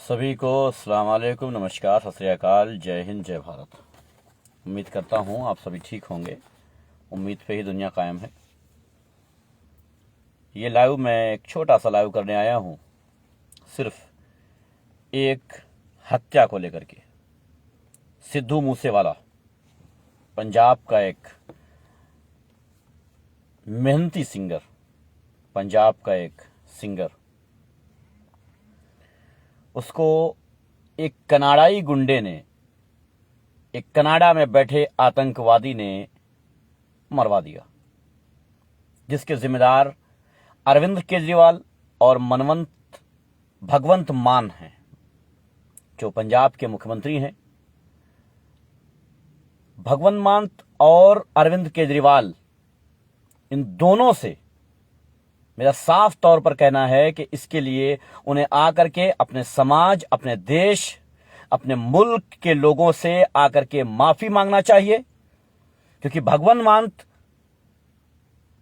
सभी को अस्सलाम वालेकुम, नमस्कार, सत श्री अकाल, जय हिंद, जय भारत। उम्मीद करता हूँ आप सभी ठीक होंगे। उम्मीद पे ही दुनिया कायम है। ये लाइव मैं एक छोटा सा लाइव करने आया हूँ, सिर्फ एक हत्या को लेकर के। सिद्धू मूसेवाला पंजाब का एक मेहनती सिंगर, पंजाब का एक सिंगर, उसको एक कनाडाई गुंडे ने, एक कनाडा में बैठे आतंकवादी ने मरवा दिया, जिसके जिम्मेदार अरविंद केजरीवाल और भगवंत मान हैं, जो पंजाब के मुख्यमंत्री हैं। भगवंत मान और अरविंद केजरीवाल, इन दोनों से मेरा साफ तौर पर कहना है कि इसके लिए उन्हें आकर के अपने समाज, अपने देश, अपने मुल्क के लोगों से आकर के माफी मांगना चाहिए, क्योंकि भगवंत मान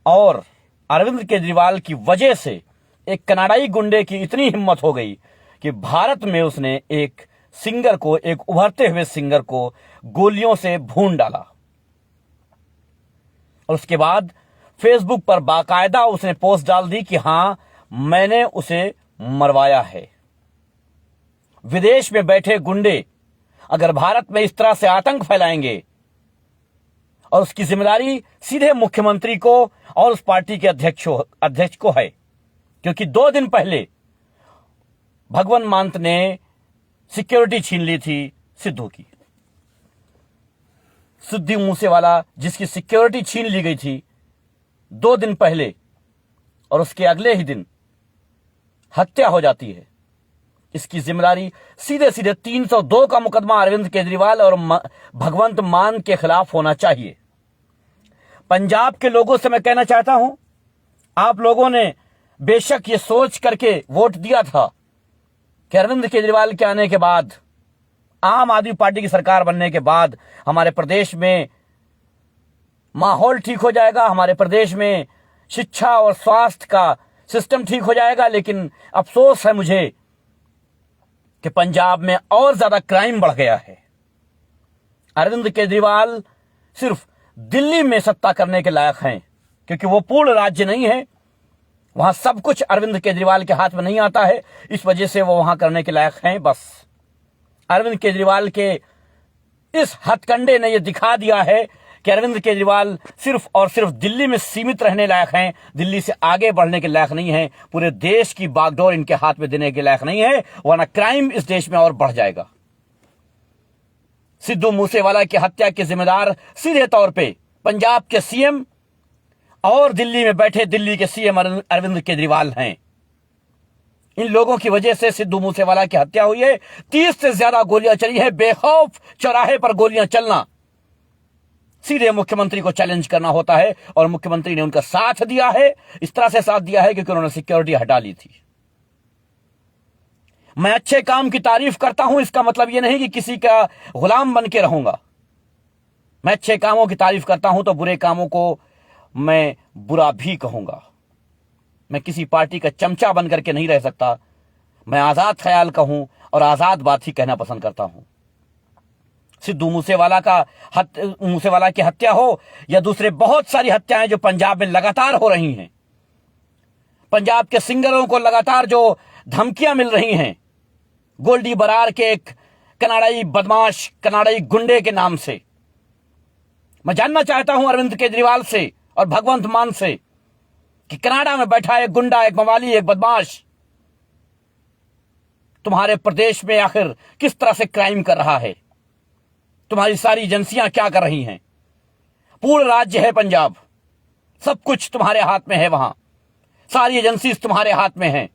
और अरविंद केजरीवाल की वजह से एक कनाडाई गुंडे की इतनी हिम्मत हो गई कि भारत में उसने एक सिंगर को, एक उभरते हुए सिंगर को गोलियों से भून डाला। और उसके बाद फेसबुक पर बाकायदा उसने पोस्ट डाल दी कि हां, मैंने उसे मरवाया है। विदेश में बैठे गुंडे अगर भारत में इस तरह से आतंक फैलाएंगे, और उसकी जिम्मेदारी सीधे मुख्यमंत्री को और उस पार्टी के अध्यक्ष को है, क्योंकि 2 दिन पहले भगवंत मान ने सिक्योरिटी छीन ली थी सिद्धू की। सिद्धू मूसेवाला जिसकी सिक्योरिटी छीन ली गई थी 2 दिन पहले, और उसके अगले ही दिन हत्या हो जाती है। इसकी जिम्मेदारी सीधे सीधे 302 का मुकदमा अरविंद केजरीवाल और भगवंत मान के खिलाफ होना चाहिए। पंजाब के लोगों से मैं कहना चाहता हूं, आप लोगों ने बेशक ये सोच करके वोट दिया था कि अरविंद केजरीवाल के आने के बाद, आम आदमी पार्टी की सरकार बनने के बाद हमारे प्रदेश में माहौल ठीक हो जाएगा, हमारे प्रदेश में शिक्षा और स्वास्थ्य का सिस्टम ठीक हो जाएगा। लेकिन अफसोस है मुझे कि पंजाब में और ज्यादा क्राइम बढ़ गया है। अरविंद केजरीवाल सिर्फ दिल्ली में सत्ता करने के लायक हैं, क्योंकि वो पूर्ण राज्य नहीं है, वहां सब कुछ अरविंद केजरीवाल के हाथ में नहीं आता है, इस वजह से वो वहां करने के लायक हैं। बस अरविंद केजरीवाल के इस हथकंडे ने यह दिखा दिया है कि अरविंद केजरीवाल सिर्फ और सिर्फ दिल्ली में सीमित रहने लायक हैं, दिल्ली से आगे बढ़ने के लायक नहीं हैं, पूरे देश की बागडोर इनके हाथ में देने के लायक नहीं है, वरना क्राइम इस देश में और बढ़ जाएगा। सिद्धू मूसेवाला की हत्या के जिम्मेदार सीधे तौर पे पंजाब के सीएम और दिल्ली में बैठे दिल्ली के सीएम अरविंद केजरीवाल हैं। इन लोगों की वजह से सिद्धू मूसेवाला की हत्या हुई है। 30 से ज्यादा गोलियां चली है। बेखौफ चौराहे पर गोलियां चलना सीधे मुख्यमंत्री को चैलेंज करना होता है, और मुख्यमंत्री ने उनका साथ दिया है। इस तरह से साथ दिया है क्योंकि उन्होंने सिक्योरिटी हटा ली थी। मैं अच्छे काम की तारीफ करता हूं, इसका मतलब यह नहीं कि किसी का गुलाम बन के रहूंगा। मैं अच्छे कामों की तारीफ करता हूं तो बुरे कामों को मैं बुरा भी कहूंगा। मैं किसी पार्टी का चमचा बन करके नहीं रह सकता। मैं आजाद ख्याल कहूं और आजाद बात ही कहना पसंद करता हूं। सिद्धू मूसेवाला की हत्या हो या दूसरे बहुत सारी हत्याएं जो पंजाब में लगातार हो रही हैं, पंजाब के सिंगरों को लगातार जो धमकियां मिल रही हैं गोल्डी बरार के एक कनाडाई बदमाश, कनाडाई गुंडे के नाम से, मैं जानना चाहता हूं अरविंद केजरीवाल से और भगवंत मान से कि कनाडा में बैठा एक गुंडा, एक मवाली, एक बदमाश तुम्हारे प्रदेश में आखिर किस तरह से क्राइम कर रहा है? तुम्हारी सारी एजेंसियां क्या कर रही हैं? पूर्ण राज्य है पंजाब, सब कुछ तुम्हारे हाथ में है, वहां सारी एजेंसीज तुम्हारे हाथ में हैं,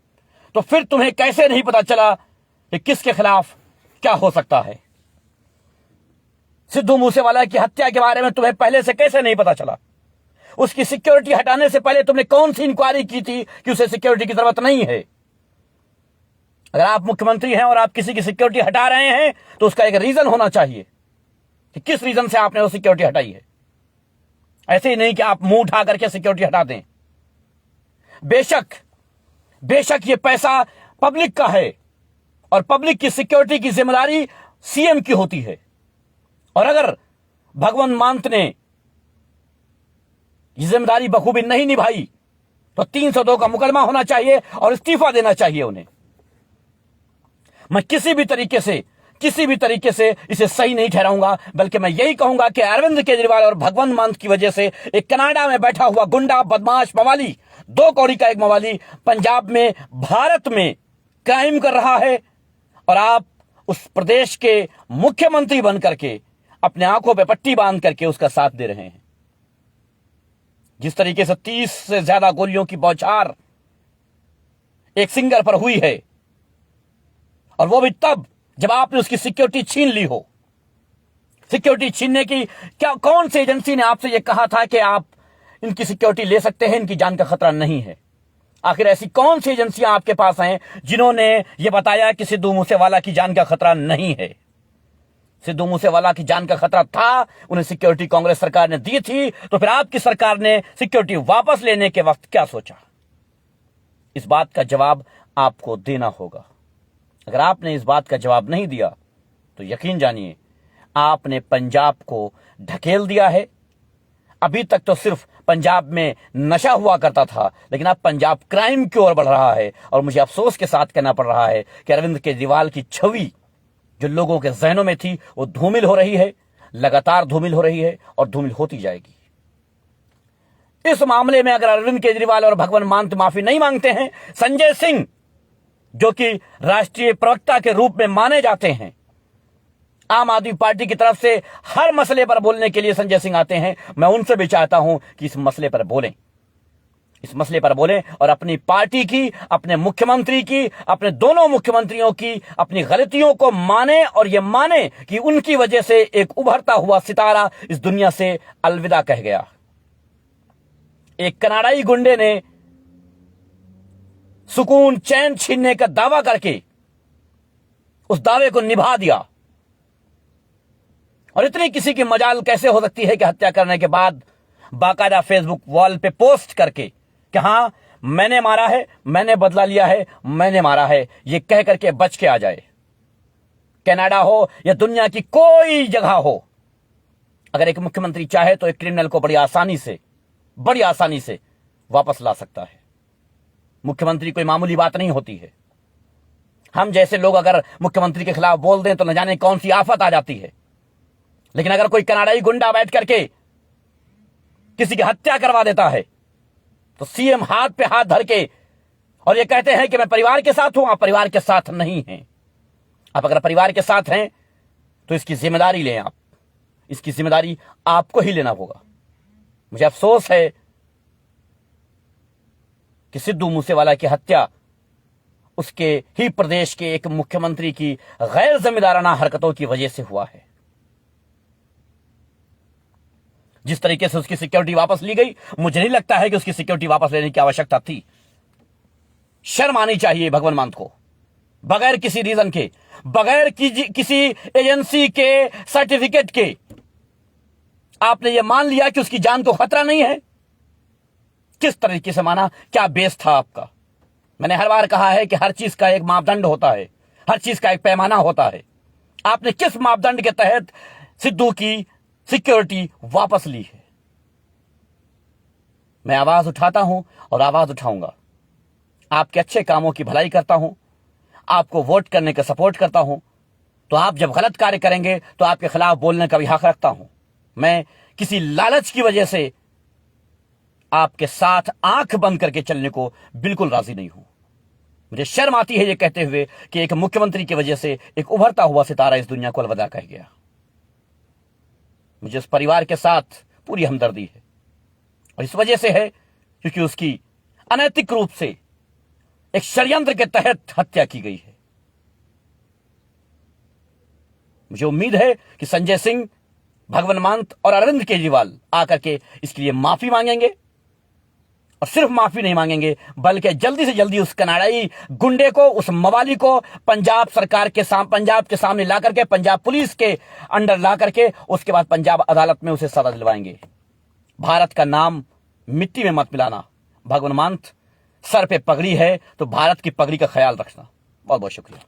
तो फिर तुम्हें कैसे नहीं पता चला कि किसके खिलाफ क्या हो सकता है? सिद्धू मूसेवाला की हत्या के बारे में तुम्हें पहले से कैसे नहीं पता चला? उसकी सिक्योरिटी हटाने से पहले तुमने कौन सी इंक्वायरी की थी कि उसे सिक्योरिटी की जरूरत नहीं है? अगर आप मुख्यमंत्री हैं और आप किसी की सिक्योरिटी हटा रहे हैं तो उसका एक रीजन होना चाहिए कि किस रीजन से आपने वो सिक्योरिटी हटाई है। ऐसे ही नहीं कि आप मुंह उठा करके सिक्योरिटी हटा दें। बेशक ये पैसा पब्लिक का है, और पब्लिक की सिक्योरिटी की जिम्मेदारी सीएम की होती है। और अगर भगवंत मान ने ये जिम्मेदारी बखूबी नहीं निभाई तो 302 का मुकदमा होना चाहिए और इस्तीफा देना चाहिए उन्हें। मैं किसी भी तरीके से इसे सही नहीं ठहराऊंगा, बल्कि मैं यही कहूंगा कि अरविंद केजरीवाल और भगवंत मान की वजह से एक कनाडा में बैठा हुआ गुंडा, बदमाश, मवाली, 2 कौड़ी का एक मवाली पंजाब में, भारत में क्राइम कर रहा है और आप उस प्रदेश के मुख्यमंत्री बन करके अपने आंखों पे पट्टी बांध करके उसका साथ दे रहे हैं। जिस तरीके से 30 से ज्यादा गोलियों की बौछार एक सिंगर पर हुई है, और वो भी तब जब आपने उसकी सिक्योरिटी छीन ली हो। सिक्योरिटी छीनने की कौन सी एजेंसी ने आपसे यह कहा था कि आप इनकी सिक्योरिटी ले सकते हैं, इनकी जान का खतरा नहीं है? आखिर ऐसी कौन सी एजेंसियां आपके पास हैं जिन्होंने यह बताया कि सिद्धू मूसेवाला की जान का खतरा नहीं है? सिद्धू मूसेवाला की जान का खतरा था, उन्हें सिक्योरिटी कांग्रेस सरकार ने दी थी, तो फिर आपकी सरकार ने सिक्योरिटी वापस लेने के वक्त क्या सोचा? इस बात का जवाब आपको देना होगा। अगर आपने इस बात का जवाब नहीं दिया तो यकीन जानिए आपने पंजाब को ढकेल दिया है। अभी तक तो सिर्फ पंजाब में नशा हुआ करता था, लेकिन अब पंजाब क्राइम की ओर बढ़ रहा है। और मुझे अफसोस के साथ कहना पड़ रहा है कि अरविंद केजरीवाल की छवि जो लोगों के जहनों में थी वो धूमिल हो रही है, लगातार धूमिल हो रही है और धूमिल होती जाएगी। इस मामले में अगर अरविंद केजरीवाल और भगवंत मान माफी नहीं मांगते हैं, संजय सिंह जो कि राष्ट्रीय प्रवक्ता के रूप में माने जाते हैं, आम आदमी पार्टी की तरफ से हर मसले पर बोलने के लिए संजय सिंह आते हैं, मैं उनसे भी चाहता हूं कि इस मसले पर बोलें और अपनी पार्टी की, अपने मुख्यमंत्री की, अपने दोनों मुख्यमंत्रियों की अपनी गलतियों को माने और यह माने कि उनकी वजह से एक उभरता हुआ सितारा इस दुनिया से अलविदा कह गया। एक कनाडाई गुंडे ने सुकून, चैन छीनने का दावा करके उस दावे को निभा दिया। और इतनी किसी की मजाल कैसे हो सकती है कि हत्या करने के बाद बाकायदा फेसबुक वॉल पे पोस्ट करके कि हां मैंने मारा है, मैंने बदला लिया है, मैंने मारा है, ये कह करके बच के आ जाए। कनाडा हो या दुनिया की कोई जगह हो, अगर एक मुख्यमंत्री चाहे तो एक क्रिमिनल को बड़ी आसानी से वापस ला सकता है। मुख्यमंत्री कोई मामूली बात नहीं होती है। हम जैसे लोग अगर मुख्यमंत्री के खिलाफ बोल दें तो न जाने कौन सी आफत आ जाती है, लेकिन अगर कोई कनाडाई गुंडा बैठ करके किसी की हत्या करवा देता है तो सीएम हाथ पे हाथ धर के और ये कहते हैं कि मैं परिवार के साथ हूं। आप परिवार के साथ नहीं हैं। आप अगर परिवार के साथ हैं तो इसकी जिम्मेदारी लें। आप इसकी जिम्मेदारी आपको ही लेना होगा। मुझे अफसोस है कि सिद्धू मूसेवाला की हत्या उसके ही प्रदेश के एक मुख्यमंत्री की गैर जिम्मेदाराना हरकतों की वजह से हुआ है। जिस तरीके से उसकी सिक्योरिटी वापस ली गई, मुझे नहीं लगता है कि उसकी सिक्योरिटी वापस लेने की आवश्यकता थी। शर्म आनी चाहिए भगवंत मान को। बगैर किसी रीजन के, बगैर किसी एजेंसी के सर्टिफिकेट के आपने यह मान लिया कि उसकी जान को खतरा नहीं है। किस तरीके से माना? क्या बेस था आपका? मैंने हर बार कहा है कि हर चीज का एक मापदंड होता है, हर चीज का एक पैमाना होता है। आपने किस मापदंड के तहत सिद्धू की सिक्योरिटी वापस ली है? मैं आवाज उठाता हूं और आवाज उठाऊंगा। आपके अच्छे कामों की भलाई करता हूं, आपको वोट करने का सपोर्ट करता हूं, तो आप जब गलत कार्य करेंगे तो आपके खिलाफ बोलने का भी हक रखता हूं। मैं किसी लालच की वजह से आपके साथ आंख बंद करके चलने को बिल्कुल राजी नहीं हूं। मुझे शर्म आती है ये कहते हुए कि एक मुख्यमंत्री की वजह से एक उभरता हुआ सितारा इस दुनिया को अलविदा कह गया। मुझे उस परिवार के साथ पूरी हमदर्दी है और इस वजह से है क्योंकि उसकी अनैतिक रूप से एक षड्यंत्र के तहत हत्या की गई है। मुझे उम्मीद है कि संजय सिंह, भगवंत मान और अरविंद केजरीवाल आकर के इसके लिए माफी मांगेंगे और सिर्फ माफी नहीं मांगेंगे बल्कि जल्दी से जल्दी उस कनाडाई गुंडे को, उस मवाली को पंजाब के सामने ला करके, पंजाब पुलिस के अंडर ला करके उसके बाद पंजाब अदालत में उसे सजा दिलवाएंगे। भारत का नाम मिट्टी में मत मिलाना। भगवंत मान, सर पे पगड़ी है तो भारत की पगड़ी का ख्याल रखना। बहुत बहुत शुक्रिया।